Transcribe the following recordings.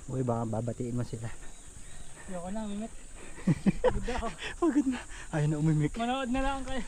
Uy, baka babatiin mo sila. Ayoko na, mimik. Pagod na ako. Pagod na. Ayaw na umimik. Manood na lang kayo.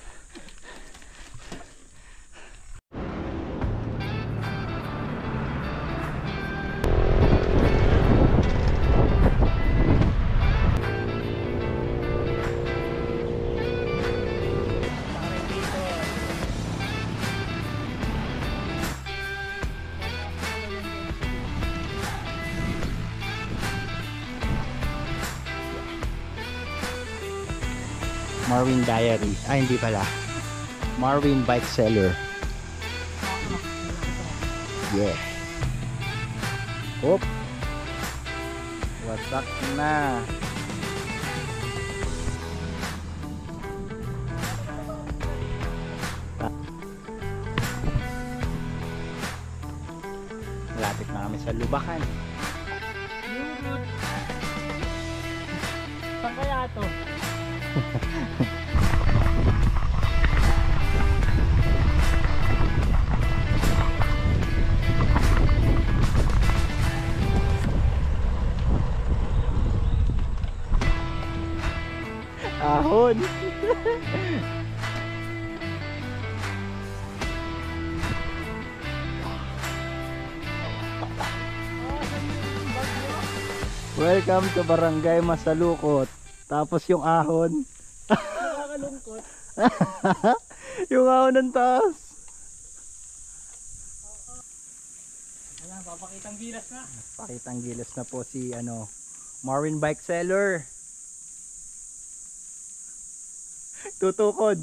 Marvin Diary. Ah, hindi pala. Marvin Bike Seller. Yeah. Hop. Wasak na. Malapit na kami sa Lubakan. Yun. Saan kaya to? Ahon. Welcome to Barangay Masalukot. Tapos yung ahon. Nakakalungkot. Yung ahon ng taas. Ayan, papakitang gilas na. Pakitang gilas na po si Marvin Bike Seller. Tutukod.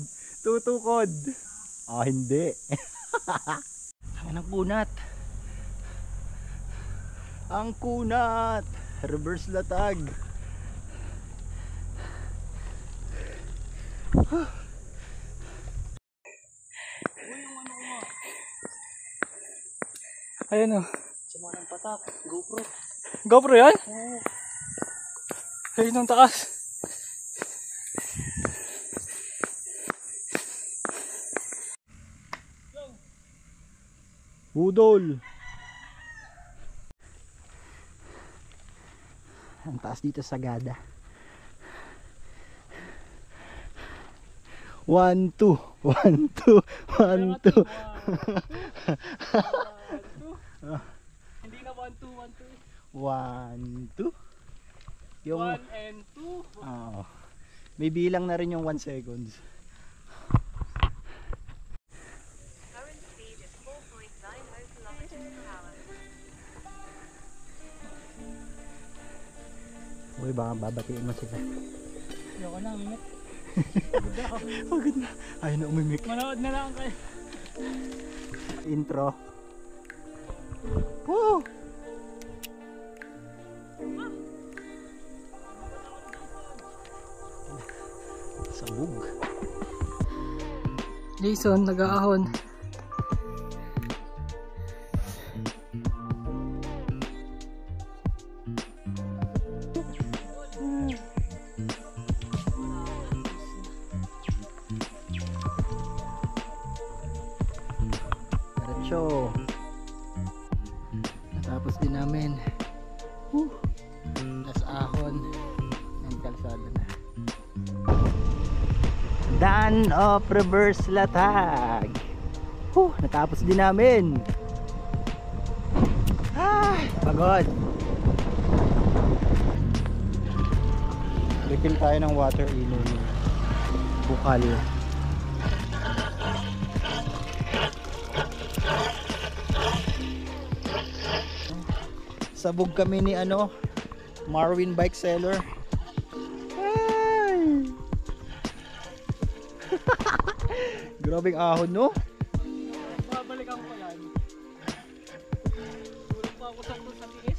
Tutukod. Ah, hindi. Ang kunat. Ang kunat. Reverse latag. Ayan o. Sama ng patak. GoPro. GoPro yan? Oo. Ayun ang taas. Budol. Ang taas dito sa Gada. 1, 2, 1, 2, 1, 2. Hindi na 1, 2, 1, 2. 1, 2. Yung 1 and 2. may bilang na rin yung 1 seconds. Current speed is 4.90 km/h. Uy, baka babatiin mo sila. Ayoko na, mimik. Pagod na ako. Pagod na. Ayaw na umimik. Manood na lang kayo. Intro. Woo! Sabog. Jason, nag-aahon. Diretso. Natapos din namin. Tas ahon. Ang kalsada na. Daan of reverse latag. Natapos din namin. Pagod. Refill tayo ng water inom. Bukal. Sabog kami ni Marvin Bike Seller. Grabing ahon, no? Babalikan ko yan. Tulog pa ako sa tiis.